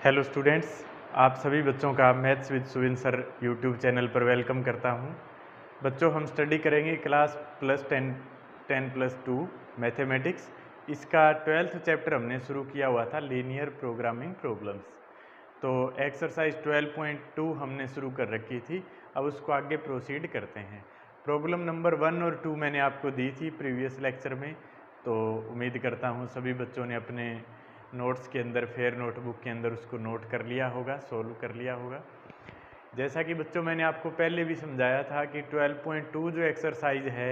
Hello students, आप सभी बच्चों का maths with Suvin sir YouTube channel पर वेलकम करता हूं। बच्चों, हम स्टडी करेंगे क्लास +10 + 2 मैथमेटिक्स। इसका 12th चैप्टर हमने शुरू किया हुआ था, लीनियर प्रोग्रामिंग प्रॉब्लम्स। तो एक्सरसाइज 12.2 हमने शुरू कर रखी थी। अब उसको आगे प्रोसीड करते हैं। प्रॉब्लम नंबर 1 और 2 मैंने आपको दी थी प्रीवियस लेक्चर में, तो उम्मीद करता हूँ सभी बच्चों ने अपने नोट्स के अंदर, फेयर नोटबुक के अंदर उसको नोट कर लिया होगा, सोल्व कर लिया होगा। जैसा कि बच्चों मैंने आपको पहले भी समझाया था कि 12.2 जो एक्सरसाइज है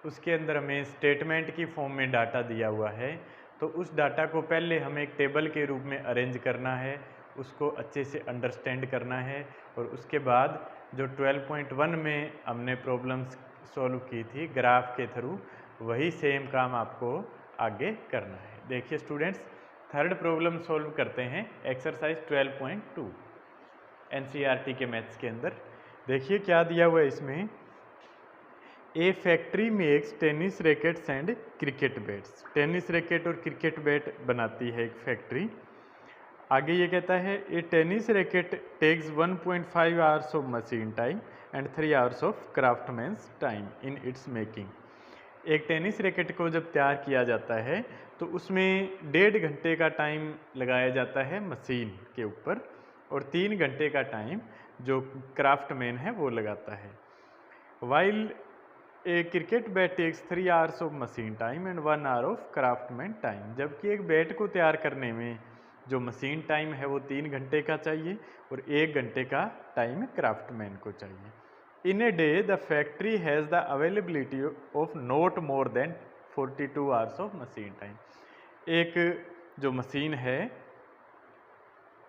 उसके अंदर हमें स्टेटमेंट की फॉर्म में डाटा दिया हुआ है। तो उस डाटा को पहले हमें एक टेबल के रूप में अरेंज करना है, उसको अच्छे से अंडरस्टैंड करना है, और उसके बाद जो 12.1 में हमने प्रॉब्लम्स सॉल्व की थी ग्राफ के थ्रू, वही सेम काम आपको आगे करना है। देखिए स्टूडेंट्स, थर्ड प्रॉब्लम सॉल्व करते हैं एक्सरसाइज 12.2 एनसीईआरटी के मैथ्स के अंदर। देखिए क्या दिया हुआ है इसमें। A factory makes tennis rackets and cricket bats. Tennis racket और क्रिकेट बैट बनाती है एक फैक्ट्री। आगे ये कहता है a tennis racket takes 1.5 hours of machine time and 3 hours of craftsman's time in its making. एक टेनिस रैकेट को जब तैयार किया जाता है तो उसमें 1.5 घंटे का टाइम लगाया जाता है मशीन के ऊपर, और 3 घंटे का टाइम जो क्राफ्टमैन है वो लगाता है। While a cricket bat takes 3 hours of machine time and 1 hour of craftsman time. जबकि एक बैट को तैयार करने में जो मशीन टाइम है वो 3 घंटे का चाहिए और 1 घंटे का टाइम क्राफ्टमैन को चाहिए। In a day, the factory has the availability of not more than 42 hours of machine time. एक जो मशीन है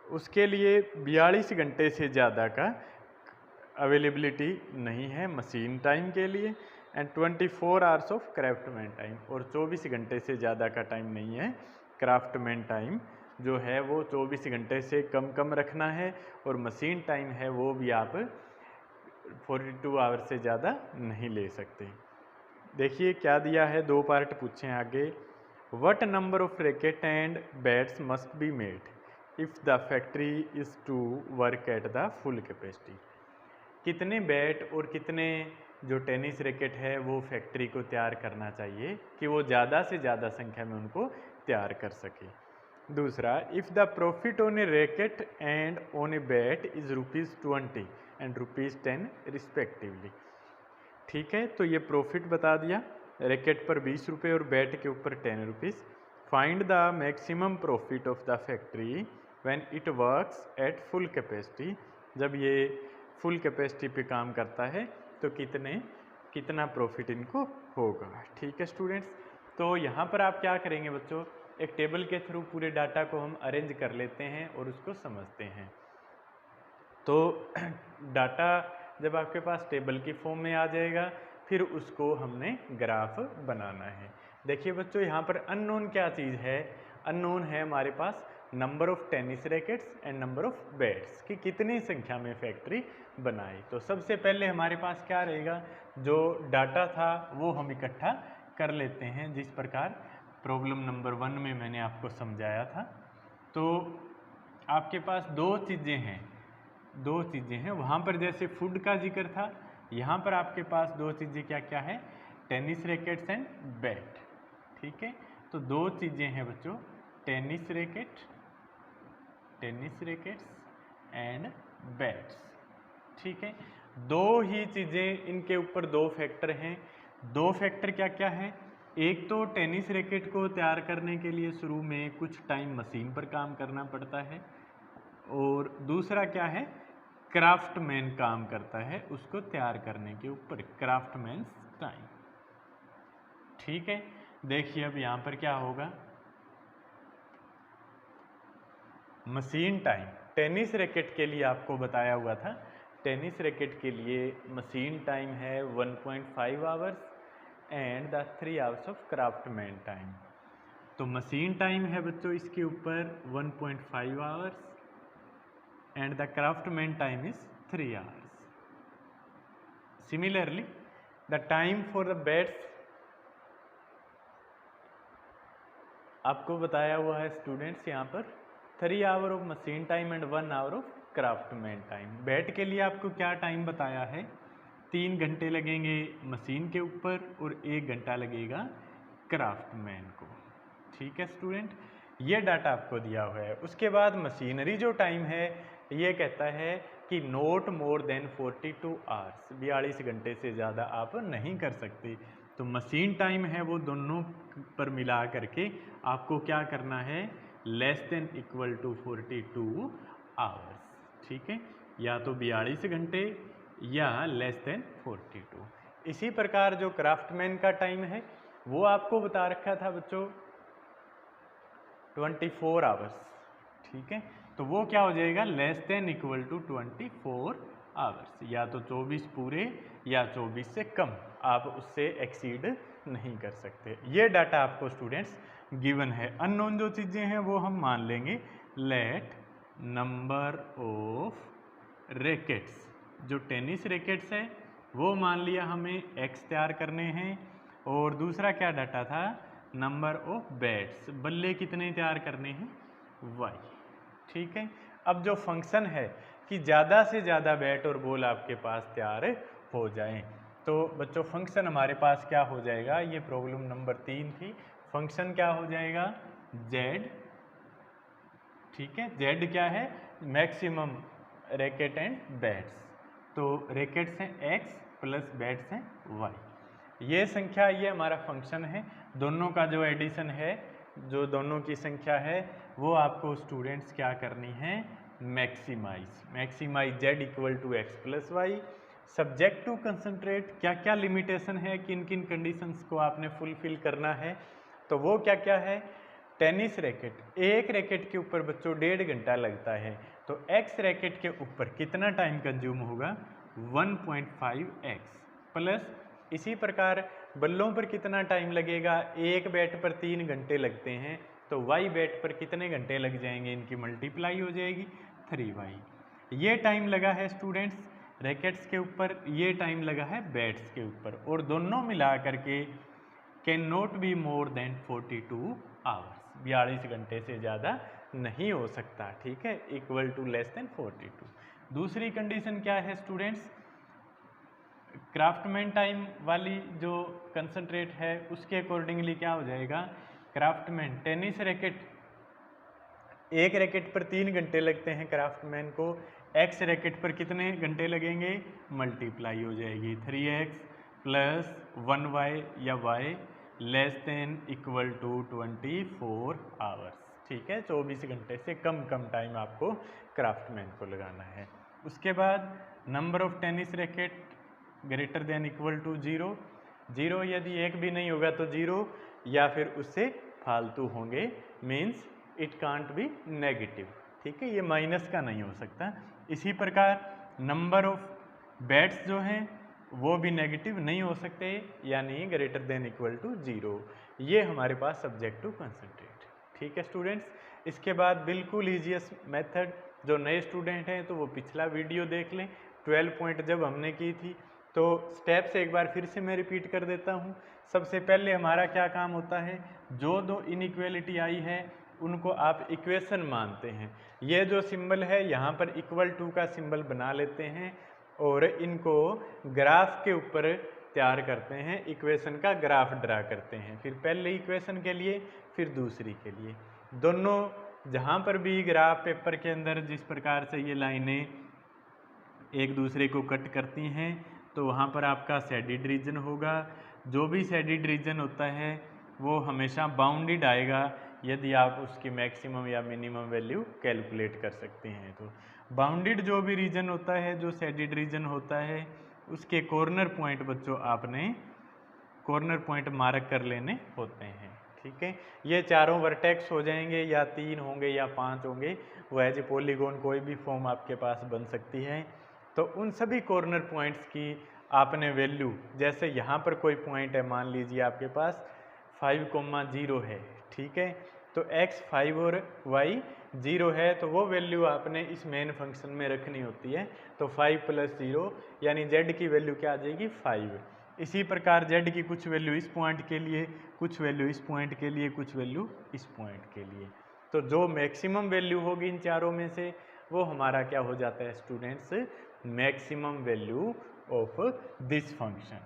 उसके लिए 42 घंटे से ज़्यादा का अवेलेबिलिटी नहीं है मशीन टाइम के लिए, and 24 hours of craftsman time, और 24 घंटे से ज़्यादा का टाइम नहीं है। क्राफ्टमैन टाइम जो है वो 24 घंटे से कम रखना है, और मशीन टाइम है वो भी आप 42 आवर से ज़्यादा नहीं ले सकते। देखिए क्या दिया है, 2 पार्ट पूछे हैं आगे। What number of racket and bats must be made if the factory is to work at the full capacity. कितने बैट और कितने जो टेनिस रैकेट है वो फैक्ट्री को तैयार करना चाहिए कि वो ज़्यादा से ज़्यादा संख्या में उनको तैयार कर सके। दूसरा, if the profit on A racket and on a bat is ₹20 and ₹10 respectively. ठीक है, तो ये प्रॉफिट बता दिया, रैकेट पर 20 रुपये और बैट के ऊपर 10 rupees. Find the maximum profit of the factory when it works at full capacity. जब ये फुल कैपेसिटी पे काम करता है तो कितना प्रॉफिट इनको होगा। ठीक है स्टूडेंट्स, तो यहाँ पर आप क्या करेंगे बच्चों, एक टेबल के थ्रू पूरे डाटा को हम अरेंज कर लेते हैं और उसको समझते हैं। तो डाटा जब आपके पास टेबल की फॉर्म में आ जाएगा, फिर उसको हमने ग्राफ बनाना है। देखिए बच्चों, यहाँ पर अननोन क्या चीज़ है। अननोन है हमारे पास number of tennis rackets and number of bats, कि कितनी संख्या में फैक्ट्री बनाए। तो सबसे पहले हमारे पास क्या रहेगा, जो डाटा था वो हम इकट्ठा कर लेते हैं, जिस प्रकार प्रॉब्लम नंबर 1 में मैंने आपको समझाया था। तो आपके पास दो चीज़ें हैं। वहाँ पर जैसे फूड का जिक्र था, यहाँ पर आपके पास दो चीज़ें क्या क्या है, टेनिस रैकेट्स एंड बैट। ठीक है, तो दो चीज़ें हैं बच्चों, टेनिस रैकेट्स एंड बैट्स। ठीक है, दो ही चीज़ें, इनके ऊपर दो फैक्टर हैं। दो फैक्टर क्या क्या है, एक तो टेनिस रैकेट को तैयार करने के लिए शुरू में कुछ टाइम मशीन पर काम करना पड़ता है, और दूसरा क्या है, क्राफ्टमैन काम करता है उसको तैयार करने के ऊपर, क्राफ्टमैन्स टाइम। ठीक है, देखिए अब यहाँ पर क्या होगा, मशीन टाइम टेनिस रैकेट के लिए आपको बताया हुआ था। टेनिस रैकेट के लिए मशीन टाइम है 1.5 hours and the 3 hours of craftsman time. तो मशीन टाइम है बच्चों इसके ऊपर 1.5 hours and the craftsman time is 3 hours. Similarly, the time for the bats आपको बताया हुआ है स्टूडेंट्स यहाँ पर 3 hour of machine time and 1 hour of craftsman time. बैठ के लिए आपको क्या टाइम बताया है, 3 घंटे लगेंगे मशीन के ऊपर और 1 घंटा लगेगा क्राफ्टमैन को। ठीक है स्टूडेंट, ये डाटा आपको दिया हुआ है। उसके बाद मशीनरी जो टाइम है ये कहता है कि नॉट मोर देन 42 आवर्स, 42 घंटे से ज़्यादा आप नहीं कर सकते। तो मशीन टाइम है वो दोनों पर मिला करके आपको क्या करना है, less than equal to 42 hours. ठीक है, या तो 42 घंटे या लेस देन 42। इसी प्रकार जो क्राफ्टमैन का टाइम है वो आपको बता रखा था बच्चों 24 आवर्स। ठीक है, तो वो क्या हो जाएगा, less than equal to 24 hours, या तो 24 पूरे या 24 से कम, आप उससे एक्सीड नहीं कर सकते। ये डाटा आपको स्टूडेंट्स गिवन है। अननोन जो चीज़ें हैं वो हम मान लेंगे। लेट नंबर ऑफ रैकेट्स, जो टेनिस रैकेट्स है वो मान लिया हमें x तैयार करने हैं, और दूसरा क्या डाटा था, नंबर ऑफ बैट्स, बल्ले कितने तैयार करने हैं, y। ठीक है, अब जो फंक्शन है कि ज़्यादा से ज़्यादा बैट और बॉल आपके पास तैयार हो जाएं, तो बच्चों फंक्शन हमारे पास क्या हो जाएगा, ये प्रॉब्लम नंबर 3 थी। फंक्शन क्या हो जाएगा, z। ठीक है, z क्या है, मैक्सिमम रैकेट एंड बैट्स, तो रैकेट्स हैं x प्लस बैट्स हैं y। ये संख्या, ये हमारा फंक्शन है। दोनों का जो एडिशन है, जो दोनों की संख्या है वो आपको स्टूडेंट्स क्या करनी है, maximise z equal to x plus y. Subject to concentrate, क्या क्या लिमिटेशन है, किन किन कंडीशंस को आपने फुलफिल करना है, तो वो क्या क्या है। टेनिस रैकेट, एक रैकेट के ऊपर बच्चों 1.5 घंटा लगता है, तो x रैकेट के ऊपर कितना टाइम कंज्यूम होगा, 1.5x प्लस इसी प्रकार बल्लों पर कितना टाइम लगेगा, एक बैट पर 3 घंटे लगते हैं, तो y बैट पर कितने घंटे लग जाएंगे, इनकी मल्टीप्लाई हो जाएगी 3y। ये टाइम लगा है स्टूडेंट्स रैकेट्स के ऊपर, ये टाइम लगा है बैट्स के ऊपर, और दोनों मिला करके can not be more than 42 hours, 42 घंटे से ज़्यादा नहीं हो सकता। ठीक है, इक्वल टू लेस देन 42। दूसरी कंडीशन क्या है स्टूडेंट्स, क्राफ्टमैन टाइम वाली जो कंसंट्रेट है उसके अकॉर्डिंगली क्या हो जाएगा, क्राफ्टमैन टेनिस रैकेट, एक रैकेट पर 3 घंटे लगते हैं क्राफ्टमैन को, x रैकेट पर कितने घंटे लगेंगे, मल्टीप्लाई हो जाएगी 3x प्लस 1y या y less than equal to 24 hours. ठीक है, 24 घंटे से कम टाइम आपको क्राफ्टमैन को लगाना है। उसके बाद number of tennis racket greater than equal to 0, 0 यदि एक भी नहीं होगा तो 0, या फिर उससे फालतू होंगे, means it can't be negative. ठीक है, ये माइनस का नहीं हो सकता। इसी प्रकार नंबर ऑफ बैट्स जो हैं वो भी नेगेटिव नहीं हो सकते, यानी ग्रेटर देन इक्वल टू 0। ये हमारे पास सब्जेक्ट टू कंसंट्रेट। ठीक है स्टूडेंट्स, इसके बाद बिल्कुल ईजीएस्ट मेथड, जो नए स्टूडेंट हैं तो वो पिछला वीडियो देख लें, 12 पॉइंट जब हमने की थी, तो स्टेप्स एक बार फिर से मैं रिपीट कर देता हूँ। सबसे पहले हमारा क्या काम होता है, जो दो इनइक्वालिटी आई है उनको आप इक्वेशन मानते हैं। ये जो सिंबल है यहाँ पर इक्वल टू का सिंबल बना लेते हैं और इनको ग्राफ के ऊपर तैयार करते हैं, इक्वेशन का ग्राफ ड्रा करते हैं, फिर पहले इक्वेशन के लिए फिर दूसरी के लिए। दोनों जहाँ पर भी ग्राफ पेपर के अंदर जिस प्रकार से ये लाइनें एक दूसरे को कट करती हैं, तो वहाँ पर आपका शेडेड रीजन होगा। जो भी शेडेड रीजन होता है वो हमेशा बाउंडेड आएगा, यदि आप उसकी मैक्सिमम या मिनिमम वैल्यू कैलकुलेट कर सकते हैं। तो बाउंडेड जो भी रीजन होता है, जो शेडेड रीजन होता है, उसके कॉर्नर पॉइंट बच्चों आपने कॉर्नर पॉइंट मार्क कर लेने होते हैं। ठीक है, ये चारों वर्टेक्स हो जाएंगे, या 3 होंगे या 5 होंगे, वो एज ए पॉलीगॉन कोई भी फॉर्म आपके पास बन सकती है। तो उन सभी कॉर्नर पॉइंट्स की आपने वैल्यू, जैसे यहाँ पर कोई पॉइंट है, मान लीजिए आपके पास 5,0 है। ठीक है, तो x 5 और y 0 है, तो वो वैल्यू आपने इस मेन फंक्शन में रखनी होती है। तो 5 + 0 यानी z की वैल्यू क्या आ जाएगी, 5। इसी प्रकार z की कुछ वैल्यू इस पॉइंट के लिए, कुछ वैल्यू इस पॉइंट के लिए, कुछ वैल्यू इस पॉइंट के लिए। तो जो मैक्सिमम वैल्यू होगी इन चारों में से वो हमारा क्या हो जाता है students, maximum value of this function.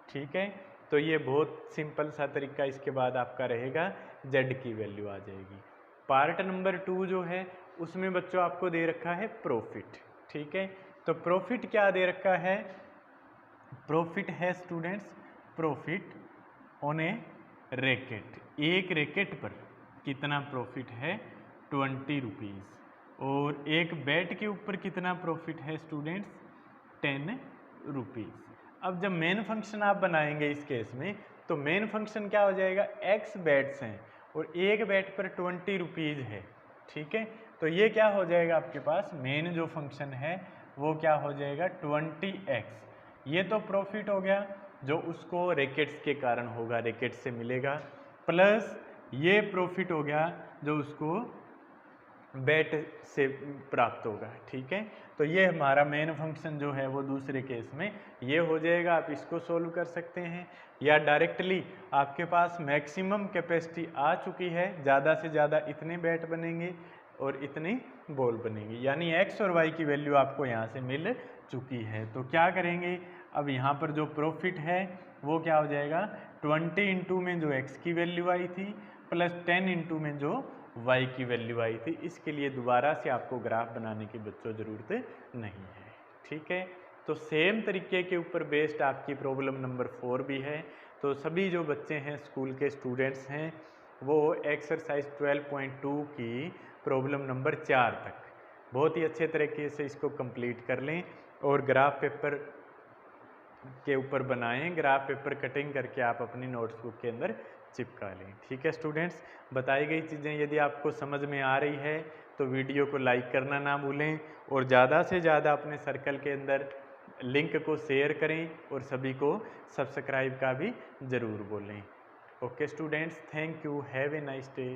ठीक है, तो ये बहुत सिंपल सा तरीका। इसके बाद आपका रहेगा z की वैल्यू आ जाएगी। पार्ट नंबर 2 जो है उसमें बच्चों आपको दे रखा है प्रॉफिट। ठीक है, तो प्रॉफिट क्या दे रखा है, प्रॉफिट है students, profit on A racket, एक रैकेट पर कितना प्रॉफिट है 20 रुपीज़, और एक बैट के ऊपर कितना प्रॉफिट है स्टूडेंट्स 10 रुपीज़। अब जब मेन फंक्शन आप बनाएंगे इस केस में, तो मेन फंक्शन क्या हो जाएगा, x बैट्स हैं और एक बैट पर 20 रुपीज़ है। ठीक है, तो ये क्या हो जाएगा आपके पास, मेन जो फंक्शन है वो क्या हो जाएगा 20x। ये तो प्रॉफिट हो गया जो उसको रैकेट्स के कारण होगा, रैकेट से मिलेगा, प्लस ये प्रॉफिट हो गया जो उसको बैट से प्राप्त होगा। ठीक है, तो ये हमारा मेन फंक्शन जो है वो दूसरे केस में ये हो जाएगा। आप इसको सोल्व कर सकते हैं, या डायरेक्टली आपके पास मैक्सिमम कैपेसिटी आ चुकी है, ज़्यादा से ज़्यादा इतने बैट बनेंगे और इतनी बॉल बनेगी, यानी x और y की वैल्यू आपको यहाँ से मिल चुकी है। तो क्या करेंगे, अब यहाँ पर जो प्रॉफिट है वो क्या हो जाएगा 20 इंटू में जो x की वैल्यू आई थी प्लस 10 इंटू में जो y की वैल्यू आई थी। इसके लिए दोबारा से आपको ग्राफ बनाने की बच्चों ज़रूरत नहीं है। ठीक है, तो सेम तरीके के ऊपर बेस्ड आपकी प्रॉब्लम नंबर 4 भी है। तो सभी जो बच्चे हैं स्कूल के स्टूडेंट्स हैं वो एक्सरसाइज 12.2 की प्रॉब्लम नंबर 4 तक बहुत ही अच्छे तरीके से इसको कंप्लीट कर लें और ग्राफ पेपर के ऊपर बनाएं, ग्राफ पेपर कटिंग करके आप अपनी नोट्सबुक के अंदर चिपका लें। ठीक है स्टूडेंट्स, बताई गई चीज़ें यदि आपको समझ में आ रही है तो वीडियो को लाइक करना ना भूलें और ज़्यादा से ज़्यादा अपने सर्कल के अंदर लिंक को शेयर करें और सभी को सब्सक्राइब का भी ज़रूर बोलें। Okay students, thank you, have a nice day.